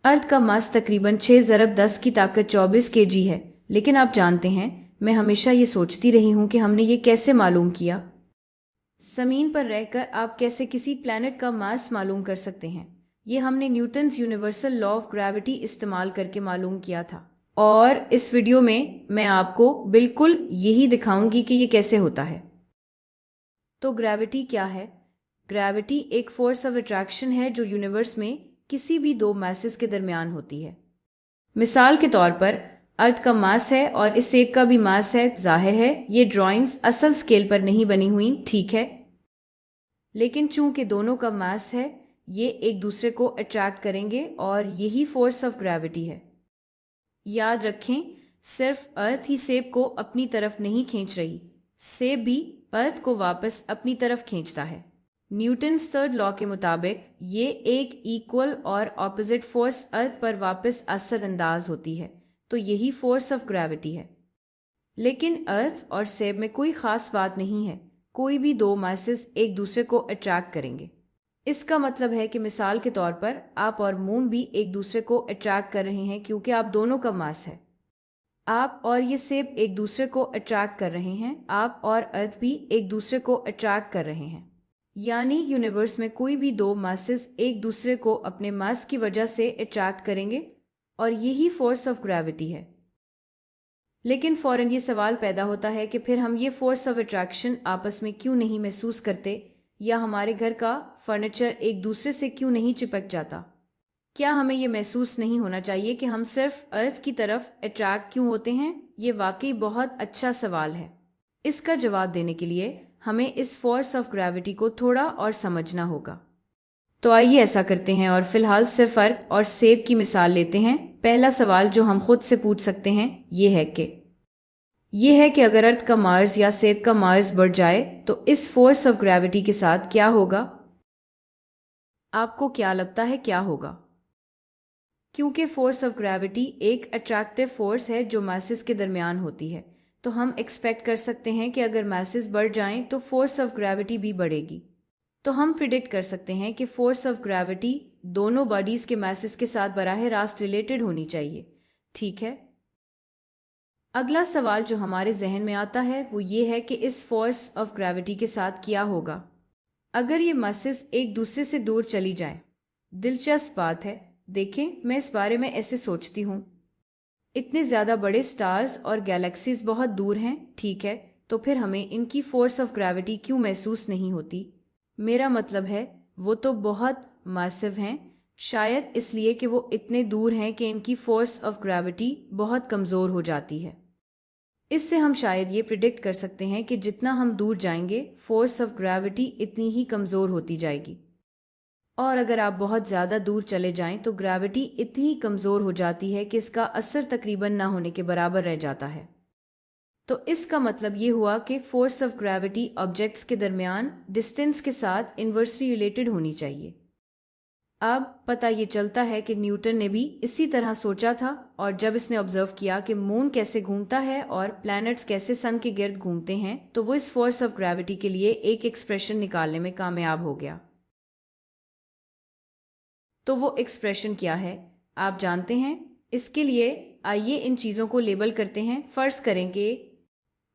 अर्थ का मास तकरीबन 6 ज़रब 10 की ताकत 24 केजी है। लेकिन आप जानते हैं, मैं हमेशा ये सोचती रही हूँ कि हमने ये कैसे मालूम किया। ज़मीन पर रहकर आप कैसे किसी प्लैनेट का मास मालूम कर सकते हैं? ये हमने Newton's universal law of gravity इस्तेमाल करके मालूम किया था। और इस वीडियो में मैं आपको बिल्कुल यही दिखाऊंगी कि ये कैसे होता है। तो ग्रेविटी क्या है? ग्रेविटी एक फोर्स ऑफ अट्रैक्शन है जो यूनिवर्स में किसी भी दो मासेस के दरमियान होती है। मिसाल के तौर पर अर्थ का मास है और इस एक का भी मास है। जाहिर है ये ड्राइंग्स असल स्केल पर नहीं बनी हुई, ठीक है, लेकिन चूंकि दोनों का मास है, ये एक दूसरे को अट्रैक्ट करेंगे और यही फोर्स ऑफ ग्रेविटी है। याद रखें, सिर्फ अर्थ ही सेब को अपनी तरफ नहीं खींच रही, सेब भी अर्थ को वापस अपनी तरफ खींचता है। न्यूटन्स थर्ड लॉ के मुताबिक ये एक इक्वल और ऑपोजिट फोर्स अर्थ पर वापस असरअंदाज होती है, तो यही फोर्स ऑफ ग्रेविटी है। लेकिन अर्थ और सेब में कोई खास बात नहीं है, कोई भी दो मासेस एक दूसरे को अट्रैक्ट करेंगे। इसका मतलब है कि मिसाल के तौर पर आप और मून भी एक दूसरे को अट्रैक्ट कर रहे हैं क्योंकि आप दोनों का मास है। आप और ये सेब एक दूसरे को अट्रैक्ट कर रहे हैं, आप और अर्थ भी एक दूसरे को अट्रैक्ट कर रहे हैं। यानी यूनिवर्स में कोई भी दो मासेस एक दूसरे को अपने मास की वजह से अट्रैक्ट करेंगे और यही फोर्स ऑफ ग्रेविटी है। लेकिन फौरन ये सवाल पैदा होता है कि फिर हम ये फोर्स ऑफ अट्रैक्शन आपस में क्यों नहीं महसूस करते, या हमारे घर का फर्नीचर एक दूसरे से क्यों नहीं चिपक जाता? क्या हमें ये महसूस नहीं होना चाहिए कि हम सिर्फ अर्थ की तरफ अट्रैक्ट क्यों होते हैं? ये वाकई बहुत अच्छा सवाल है। इसका जवाब देने के लिए हमें इस फोर्स ऑफ ग्रेविटी को थोड़ा और समझना होगा। तो आइए ऐसा करते हैं और फिलहाल सिर्फ अर्थ और सेब की मिसाल लेते हैं। पहला सवाल जो हम खुद से पूछ सकते हैं ये है कि अगर अर्थ का मास या सेब का मास बढ़ जाए तो इस फोर्स ऑफ ग्रेविटी के साथ क्या होगा? आपको क्या लगता है क्या होगा? क्योंकि फोर्स ऑफ ग्रेविटी एक अट्रैक्टिव फोर्स है जो मासेस के दरमियान होती है, तो हम एक्सपेक्ट कर सकते हैं कि अगर मासेस बढ़ जाएं तो फोर्स ऑफ ग्रेविटी भी बढ़ेगी। तो हम प्रिडिक्ट कर सकते हैं कि फोर्स ऑफ ग्रेविटी दोनों बॉडीज के मासेस के साथ बराह रास्त रिलेटेड होनी चाहिए, ठीक है। अगला सवाल जो हमारे जहन में आता है वो ये है कि इस फोर्स ऑफ ग्रेविटी के साथ क्या होगा अगर ये मासेस एक दूसरे से दूर चली जाएं। दिलचस्प बात है, देखें, मैं इस बारे में ऐसे सोचती हूँ, इतने ज़्यादा बड़े स्टार्स और गैलेक्सीज बहुत दूर हैं, ठीक है, तो फिर हमें इनकी फोर्स ऑफ ग्रेविटी क्यों महसूस नहीं होती? मेरा मतलब है वो तो बहुत मासिव हैं, शायद इसलिए कि वो इतने दूर हैं कि इनकी फोर्स ऑफ ग्रेविटी बहुत कमज़ोर हो जाती है। इससे हम शायद ये प्रिडिक्ट कर सकते हैं कि जितना हम दूर जाएंगे फोर्स ऑफ ग्रेविटी इतनी ही कमज़ोर होती जाएगी, और अगर आप बहुत ज़्यादा दूर चले जाएं तो ग्रेविटी इतनी ही कमज़ोर हो जाती है कि इसका असर तकरीबन ना होने के बराबर रह जाता है। तो इसका मतलब ये हुआ कि फोर्स ऑफ ग्रेविटी ऑब्जेक्ट्स के दरमियान डिस्टेंस के साथ इन्वर्सली रिलेटेड होनी चाहिए। अब पता ये चलता है कि न्यूटन ने भी इसी तरह सोचा था, और जब इसने ऑब्जर्व किया कि मून कैसे घूमता है और प्लैनेट्स कैसे सन के गिर्द घूमते हैं, तो वो इस फोर्स ऑफ ग्रेविटी के लिए एक एक्सप्रेशन निकालने में कामयाब हो गया। तो वो एक्सप्रेशन क्या है आप जानते हैं? इसके लिए आइए इन चीज़ों को लेबल करते हैं। फर्ज करेंगे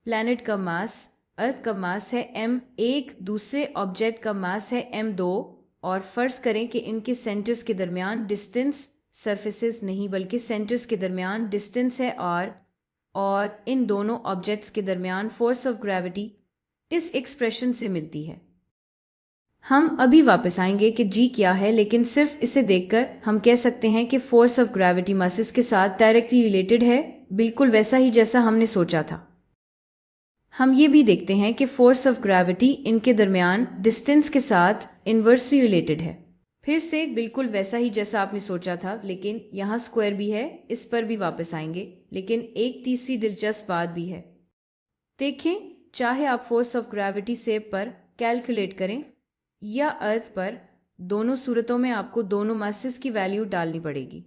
प्लैनेट का मास, अर्थ का मास है m1, दूसरे ऑब्जेक्ट का मास है m2, और फर्ज करें कि इनके सेंटर्स के दरमियान डिस्टेंस सरफेसेस नहीं बल्कि सेंटर्स के दरमियान डिस्टेंस है और इन दोनों ऑब्जेक्ट्स के दरमियान फोर्स ऑफ ग्रेविटी इस एक्सप्रेशन से मिलती है। हम अभी वापस आएंगे कि जी क्या है, लेकिन सिर्फ इसे देखकर हम कह सकते हैं कि फोर्स ऑफ ग्रेविटी मासेस के साथ डायरेक्टली रिलेटेड है, बिल्कुल वैसा ही जैसा हमने सोचा था। हम ये भी देखते हैं कि फोर्स ऑफ ग्रेविटी इनके दरमियान डिस्टेंस के साथ इन्वर्सली रिलेटेड है, फिर से बिल्कुल वैसा ही जैसा आपने सोचा था, लेकिन यहाँ स्क्वायर भी है, इस पर भी वापस आएंगे, लेकिन एक तीसरी दिलचस्प बात भी है। देखें, चाहे आप फोर्स ऑफ ग्रेविटी से पर कैलकुलेट करें या अर्थ पर, दोनों सूरतों में आपको दोनों मासेस की वैल्यू डालनी पड़ेगी।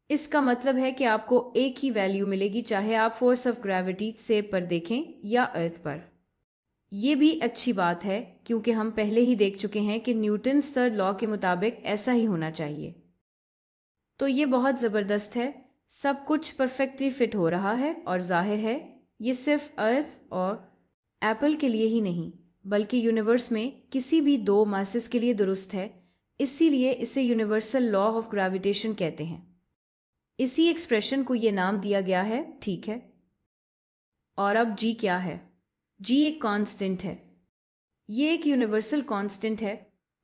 इसका मतलब है कि आपको एक ही वैल्यू मिलेगी चाहे आप फोर्स ऑफ ग्रेविटी से पर देखें या अर्थ पर। यह भी अच्छी बात है क्योंकि हम पहले ही देख चुके हैं कि न्यूटन्स थर्ड लॉ के मुताबिक ऐसा ही होना चाहिए। तो ये बहुत ज़बरदस्त है, सब कुछ परफेक्टली फिट हो रहा है और जाहिर है ये सिर्फ अर्थ और एप्पल के लिए ही नहीं बल्कि यूनिवर्स में किसी भी दो मासेस के लिए दुरुस्त है, इसीलिए इसे यूनिवर्सल लॉ ऑफ ग्रेविटेशन कहते हैं। इसी एक्सप्रेशन को ये नाम दिया गया है, ठीक है। और अब जी क्या है? जी एक कांस्टेंट है। ये एक यूनिवर्सल कांस्टेंट है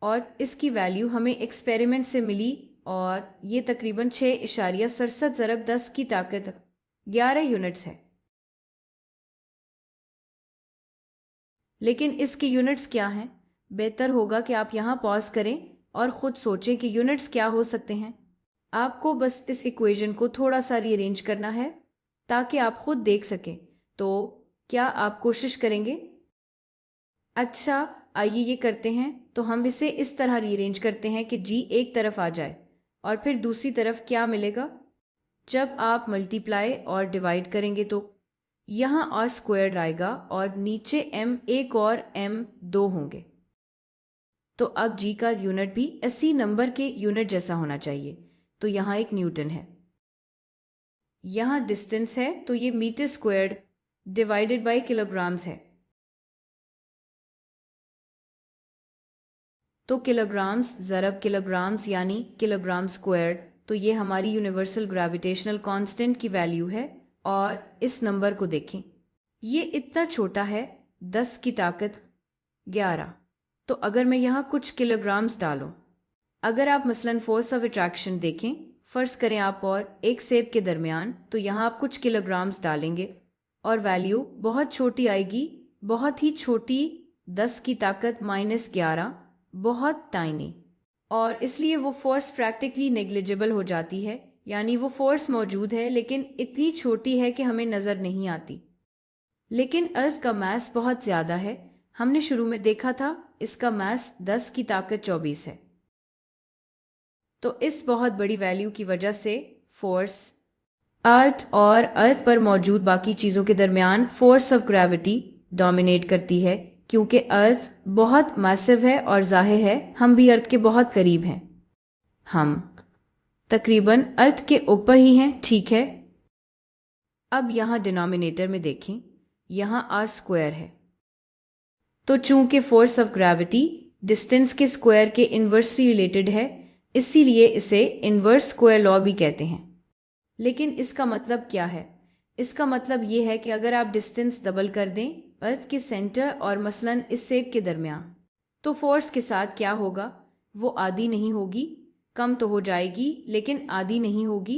और इसकी वैल्यू हमें एक्सपेरिमेंट से मिली और ये तकरीबन 6.67 ज़रब 10 की ताकत 11 यूनिट्स है। लेकिन इसके यूनिट्स क्या हैं? बेहतर होगा कि आप यहाँ पॉज करें और ख़ुद सोचें कि यूनिट्स क्या हो सकते हैं। आपको बस इस इक्वेशन को थोड़ा सा रीअरेंज करना है ताकि आप खुद देख सकें। तो क्या आप कोशिश करेंगे? अच्छा, आइए ये करते हैं। तो हम इसे इस तरह रीअरेंज करते हैं कि जी एक तरफ आ जाए और फिर दूसरी तरफ क्या मिलेगा? जब आप मल्टीप्लाई और डिवाइड करेंगे तो यहाँ और स्क्वायर आएगा और नीचे m एक और m दो होंगे। तो अब g का यूनिट भी इसी नंबर के यूनिट जैसा होना चाहिए। तो यहाँ एक न्यूटन है, यहाँ डिस्टेंस है तो ये metre squared divided by kilograms है। तो किलोग्राम्स ज़रब किलोग्राम्स यानी किलोग्राम स्क्वायर्ड। तो ये हमारी यूनिवर्सल ग्रेविटेशनल कांस्टेंट की वैल्यू है और इस नंबर को देखें, ये इतना छोटा है, 10 की ताकत 11। तो अगर मैं यहाँ कुछ किलोग्राम्स डालूं, अगर आप मसलन फोर्स ऑफ अट्रैक्शन देखें, फ़र्ज़ करें आप और एक सेब के दरमियान, तो यहाँ आप कुछ किलोग्राम्स डालेंगे और वैल्यू बहुत छोटी आएगी, बहुत ही छोटी, 10 की ताकत -11, बहुत टाइनी। और इसलिए वो फोर्स प्रैक्टिकली नेग्लिजिबल हो जाती है, यानी वो फोर्स मौजूद है लेकिन इतनी छोटी है कि हमें नज़र नहीं आती। लेकिन अर्थ का मास बहुत ज़्यादा है, हमने शुरू में देखा था इसका मास 10 की ताकत 24 है। तो इस बहुत बड़ी वैल्यू की वजह से फोर्स अर्थ और अर्थ पर मौजूद बाकी चीज़ों के दरमियान फोर्स ऑफ ग्रेविटी डोमिनेट करती है, क्योंकि अर्थ बहुत मैसिव है और जाहिर है हम भी अर्थ के बहुत करीब हैं। हम तकरीबन अर्थ के ऊपर ही हैं, ठीक है। अब यहाँ डिनोमिनेटर में देखें, यहाँ आर स्क्वायर है। तो चूंकि फोर्स ऑफ ग्रेविटी डिस्टेंस के स्क्वायर के इन्वर्सली रिलेटेड है, इसीलिए इसे इन्वर्स स्क्वायर लॉ भी कहते हैं। लेकिन इसका मतलब क्या है? इसका मतलब ये है कि अगर आप डिस्टेंस डबल कर दें अर्थ के सेंटर और मसलन इस सेब के दरमियान, तो फोर्स के साथ क्या होगा? वो आधी नहीं होगी, कम तो हो जाएगी लेकिन आधी नहीं होगी।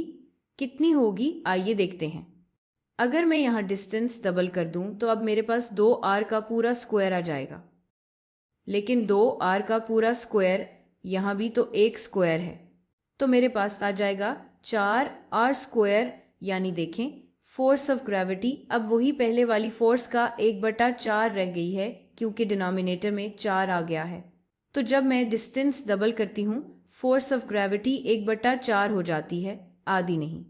कितनी होगी? आइए देखते हैं। अगर मैं यहाँ डिस्टेंस डबल कर दूं तो अब मेरे पास 2r का पूरा स्क्वायर आ जाएगा, लेकिन 2r का पूरा स्क्वायर यहाँ भी तो एक स्क्वायर है, तो मेरे पास आ जाएगा 4r स्क्वायर। यानी देखें, फोर्स ऑफ ग्रेविटी अब वही पहले वाली फोर्स का 1/4 रह गई है, क्योंकि डिनोमिनेटर में 4 आ गया है। तो जब मैं डिस्टेंस डबल करती हूँ, फोर्स ऑफ ग्रेविटी 1/4 हो जाती है, आधी नहीं।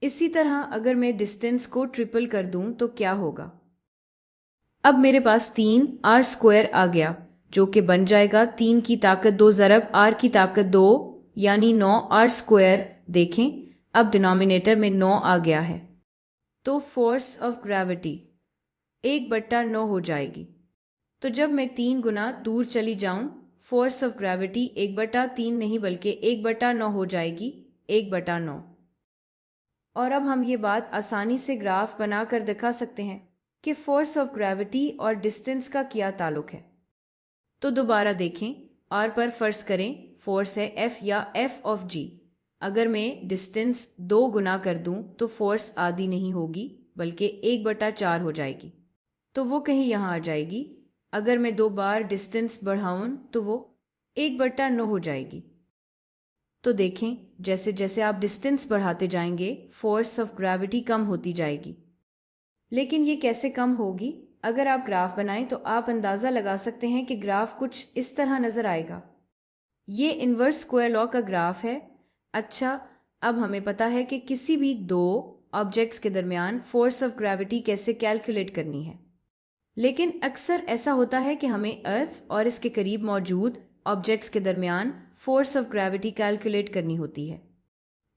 इसी तरह अगर मैं डिस्टेंस को ट्रिपल कर दूं तो क्या होगा? अब मेरे पास 3r स्क्वायर आ गया, जो कि बन जाएगा 3 की ताकत 2 ज़रब r की ताकत 2, यानी 9r स्क्वायर। देखें, अब डिनोमिनेटर में 9 आ गया है, तो फोर्स ऑफ ग्रेविटी 1/9 हो जाएगी। तो जब मैं 3 गुना दूर चली जाऊं, फोर्स ऑफ ग्रेविटी 1/3 नहीं बल्कि 1/9 हो जाएगी, 1/9। और अब हम ये बात आसानी से ग्राफ बनाकर दिखा सकते हैं कि फोर्स ऑफ ग्रेविटी और डिस्टेंस का क्या ताल्लुक है। तो दोबारा देखें, r पर फर्ज करें फोर्स है F या F ऑफ g। अगर मैं डिस्टेंस 2 गुना कर दूं तो फोर्स आधी नहीं होगी बल्कि 1/4 हो जाएगी, तो वो कहीं यहाँ आ जाएगी। अगर मैं 2 बार डिस्टेंस बढ़ाऊं तो वो 1/9 हो जाएगी। तो देखें, जैसे जैसे आप डिस्टेंस बढ़ाते जाएंगे फोर्स ऑफ ग्रेविटी कम होती जाएगी। लेकिन ये कैसे कम होगी? अगर आप ग्राफ बनाएं तो आप अंदाज़ा लगा सकते हैं कि ग्राफ कुछ इस तरह नज़र आएगा। ये इन्वर्स स्क्वायर लॉ का ग्राफ है। अच्छा, अब हमें पता है कि किसी भी दो ऑब्जेक्ट्स के दरमियान फोर्स ऑफ ग्रेविटी कैसे कैलकुलेट करनी है। लेकिन अक्सर ऐसा होता है कि हमें अर्थ और इसके करीब मौजूद ऑब्जेक्ट्स के दरमियान फोर्स ऑफ ग्रेविटी कैलकुलेट करनी होती है।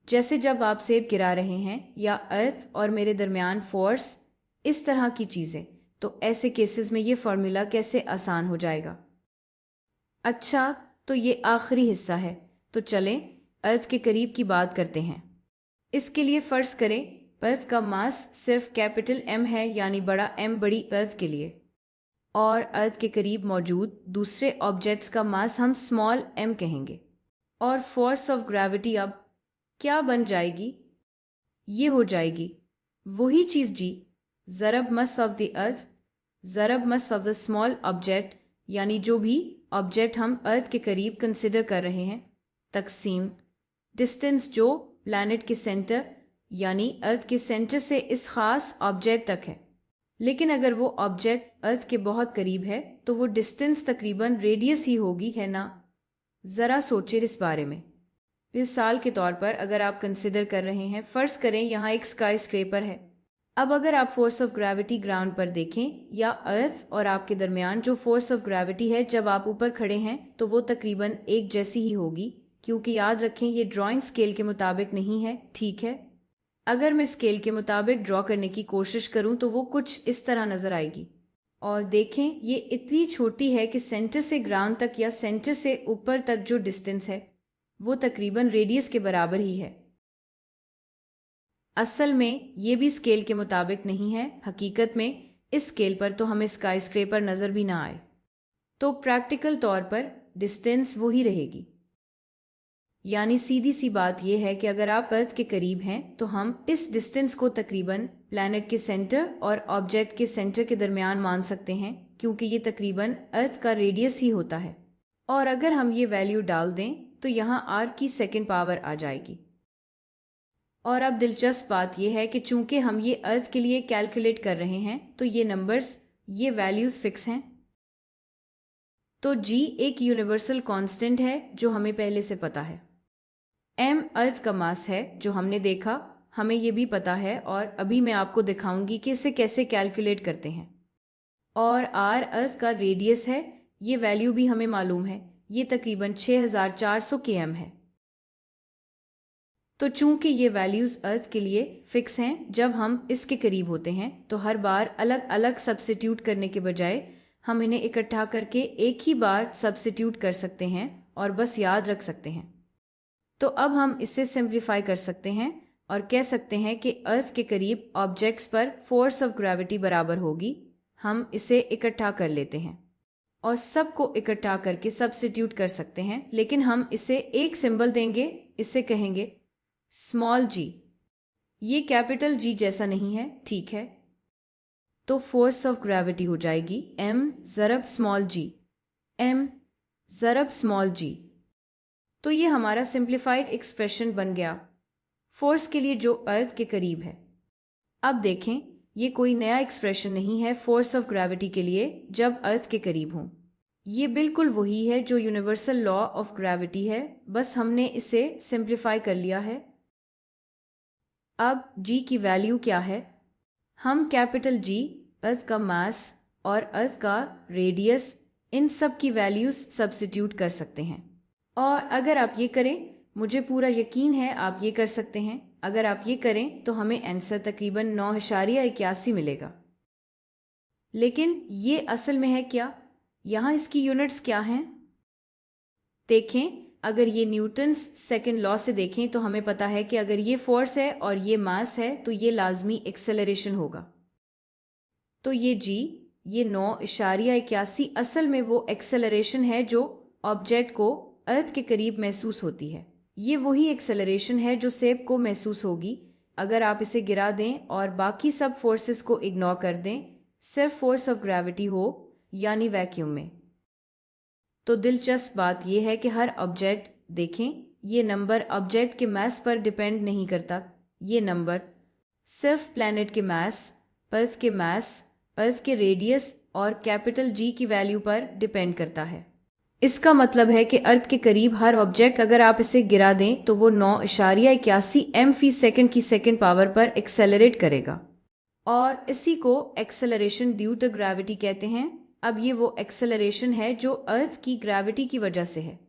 जैसे जब आप सेब गिरा रहे हैं या अर्थ और मेरे दरमियान फोर्स, इस तरह की चीज़ें। तो ऐसे केसेस में ये फॉर्मूला कैसे आसान हो जाएगा। अच्छा, तो ये आखिरी हिस्सा है, तो चलें अर्थ के करीब की बात करते हैं। इसके लिए फर्ज करें अर्थ का मास सिर्फ कैपिटल एम है, यानी बड़ा एम बड़ी अर्थ के लिए, और अर्थ के करीब मौजूद दूसरे ऑब्जेक्ट्स का मास हम स्मॉल एम कहेंगे। और फोर्स ऑफ ग्रेविटी अब क्या बन जाएगी? ये हो जाएगी वही चीज़ जी, ज़रब मस ऑफ द अर्थ ज़रब मस ऑफ द स्मॉल ऑब्जेक्ट, यानी जो भी ऑब्जेक्ट हम अर्थ के करीब कंसिडर कर रहे हैं, तकसीम डिस्टेंस जो प्लैनेट के सेंटर यानी अर्थ के सेंटर से इस खास ऑब्जेक्ट तक है। लेकिन अगर वो ऑब्जेक्ट अर्थ के बहुत करीब है तो वो डिस्टेंस तकरीबन रेडियस ही होगी, है ना? ज़रा सोचिए इस बारे में। मिसाल के तौर पर अगर आप कंसिडर कर रहे हैं, फ़र्ज़ करें यहाँ एक स्काई स्क्रेपर है। अब अगर आप फोर्स ऑफ ग्रेविटी ग्राउंड पर देखें या अर्थ और आपके दरमियान जो फोर्स ऑफ ग्रेविटी है जब आप ऊपर खड़े हैं, तो वो तकरीबन एक जैसी ही होगी, क्योंकि याद रखें ये ड्राइंग स्केल के मुताबिक नहीं है, ठीक है? अगर मैं स्केल के मुताबिक ड्रॉ करने की कोशिश करूं तो वो कुछ इस तरह नज़र आएगी। और देखें ये इतनी छोटी है कि सेंटर से ग्राउंड तक या सेंटर से ऊपर तक जो डिस्टेंस है वो तकरीबन रेडियस के बराबर ही है। असल में ये भी स्केल के मुताबिक नहीं है। हकीकत में इस स्केल पर तो हमें स्काई स्क्रेपर नज़र भी ना आए, तो प्रैक्टिकल तौर पर डिस्टेंस वही रहेगी। यानी सीधी सी बात यह है कि अगर आप अर्थ के करीब हैं तो हम इस डिस्टेंस को तकरीबन प्लैनेट के सेंटर और ऑब्जेक्ट के सेंटर के दरमियान मान सकते हैं, क्योंकि ये तकरीबन अर्थ का रेडियस ही होता है। और अगर हम ये वैल्यू डाल दें तो यहाँ r की सेकंड पावर आ जाएगी। और अब दिलचस्प बात यह है कि चूंकि हम ये अर्थ के लिए कैलकुलेट कर रहे हैं तो ये नंबर्स, ये वैल्यूज़ फिक्स हैं। तो g एक यूनिवर्सल कांस्टेंट है जो हमें पहले से पता है। m अर्थ का मास है जो हमने देखा, हमें ये भी पता है, और अभी मैं आपको दिखाऊंगी कि इसे कैसे कैलकुलेट करते हैं। और r अर्थ का रेडियस है, ये वैल्यू भी हमें मालूम है, ये तकरीबन 6400 km है। तो चूंकि ये वैल्यूज़ अर्थ के लिए फिक्स हैं, जब हम इसके करीब होते हैं तो हर बार अलग अलग सब्स्टिट्यूट करने के बजाय हम इन्हें इकट्ठा करके एक ही बार सब्स्टिट्यूट कर सकते हैं और बस याद रख सकते हैं। तो अब हम इसे सिंप्लीफाई कर सकते हैं और कह सकते हैं कि अर्थ के करीब ऑब्जेक्ट्स पर फोर्स ऑफ ग्रेविटी बराबर होगी। हम इसे इकट्ठा कर लेते हैं और सबको इकट्ठा करके सब्स्टिट्यूट कर सकते हैं, लेकिन हम इसे एक सिंबल देंगे, इसे कहेंगे स्मॉल g। ये कैपिटल G जैसा नहीं है, ठीक है? तो फोर्स ऑफ ग्रेविटी हो जाएगी m ज़रब स्मॉल g, m ज़रब स्मॉल g। तो ये हमारा सिंप्लीफाइड एक्सप्रेशन बन गया फोर्स के लिए जो अर्थ के करीब है। अब देखें, ये कोई नया एक्सप्रेशन नहीं है फोर्स ऑफ ग्रेविटी के लिए जब अर्थ के करीब हों। ये बिल्कुल वही है जो यूनिवर्सल लॉ ऑफ ग्रेविटी है, बस हमने इसे सिंप्लीफाई कर लिया है। अब g की वैल्यू क्या है? हम कैपिटल G, अर्थ का मास और अर्थ का रेडियस, इन सब की वैल्यूज सब्स्टिट्यूट कर सकते हैं। और अगर आप ये करें, मुझे पूरा यकीन है आप ये कर सकते हैं, अगर आप ये करें तो हमें आंसर तकरीबन 9.81 मिलेगा। लेकिन ये असल में है क्या? यहाँ इसकी यूनिट्स क्या हैं? देखें, अगर ये न्यूटन्स सेकंड लॉ से देखें तो हमें पता है कि अगर ये फोर्स है और ये मास है तो ये लाजमी एक्सेलरेशन होगा। तो ये g, ये 9.81 असल में वो एक्सेलरेशन है जो ऑब्जेक्ट को अर्थ के करीब महसूस होती है। ये वही एक्सेलरेशन है जो सेब को महसूस होगी अगर आप इसे गिरा दें और बाकी सब फोर्सेस को इग्नोर कर दें, सिर्फ फोर्स ऑफ ग्रेविटी हो, यानी वैक्यूम में। तो दिलचस्प बात यह है कि हर ऑब्जेक्ट, देखें, ये नंबर ऑब्जेक्ट के मास पर डिपेंड नहीं करता, ये नंबर सिर्फ प्लैनेट के मास, अर्थ के मास, अर्थ के रेडियस और कैपिटल G की वैल्यू पर डिपेंड करता है। इसका मतलब है कि अर्थ के करीब हर ऑब्जेक्ट, अगर आप इसे गिरा दें तो वो 9.81 m/s की सेकंड पावर पर एक्सेलरेट करेगा, और इसी को एक्सेलरेशन ड्यू टू ग्रेविटी कहते हैं। अब ये वो एक्सेलरेशन है जो अर्थ की ग्रेविटी की वजह से है।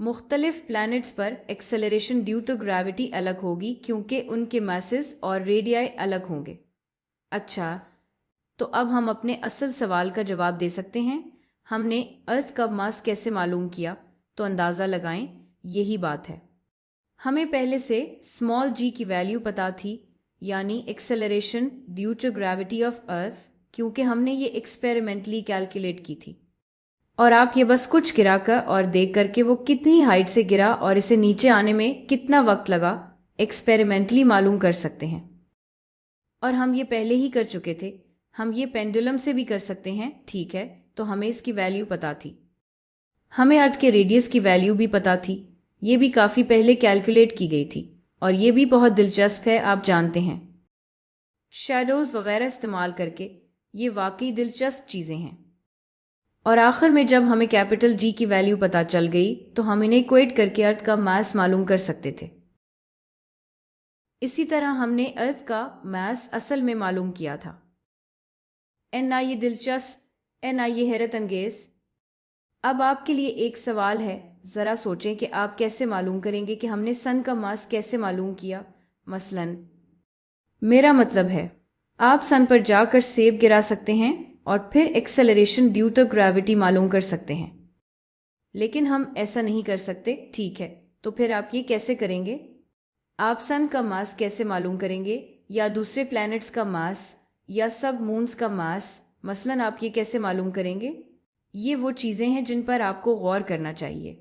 मुख्तलिफ प्लैनेट्स पर एक्सेलरेशन ड्यू टू ग्रेविटी अलग होगी क्योंकि उनके मासेस और रेडियाई अलग होंगे। अच्छा, तो अब हम अपने असल सवाल का जवाब दे सकते हैं। हमने अर्थ का मास कैसे मालूम किया? तो अंदाज़ा लगाएं, यही बात है। हमें पहले से स्मॉल जी की वैल्यू पता थी, यानी acceleration due to gravity of earth, क्योंकि हमने ये एक्सपेरिमेंटली कैलकुलेट की थी। और आप ये बस कुछ गिराकर और देख करके वो कितनी हाइट से गिरा और इसे नीचे आने में कितना वक्त लगा एक्सपेरिमेंटली मालूम कर सकते हैं। और हम ये पहले ही कर चुके थे। हम ये पेंडुलम से भी कर सकते हैं, ठीक है? तो हमें इसकी वैल्यू पता थी। हमें अर्थ के रेडियस की वैल्यू भी पता थी। ये भी काफ़ी पहले कैलकुलेट की गई थी। और ये भी बहुत दिलचस्प है, आप जानते हैं, शैडोज़ वगैरह इस्तेमाल करके। ये वाकई दिलचस्प चीज़ें हैं। और आखिर में जब हमें कैपिटल जी की वैल्यू पता चल गई तो हम इन्हें इक्वेट करके अर्थ का मास मालूम कर सकते थे। इसी तरह हमने अर्थ का मास असल में मालूम किया था। ना ये दिलचस्प, ना ये हैरत अंगेज। अब आपके लिए एक सवाल है, ज़रा सोचें कि आप कैसे मालूम करेंगे कि हमने सन का मास कैसे मालूम किया। मसलन, मेरा मतलब है, आप सन पर जाकर सेब गिरा सकते हैं और फिर एक्सेलरेशन ड्यू टू ग्रेविटी मालूम कर सकते हैं। लेकिन हम ऐसा नहीं कर सकते, ठीक है? तो फिर आप ये कैसे करेंगे? आप सन का मास कैसे मालूम करेंगे, या दूसरे प्लैनेट्स का मास, या सब मून्स का मास? मसलन आप ये कैसे मालूम करेंगे? ये वो चीज़ें हैं जिन पर आपको गौर करना चाहिए।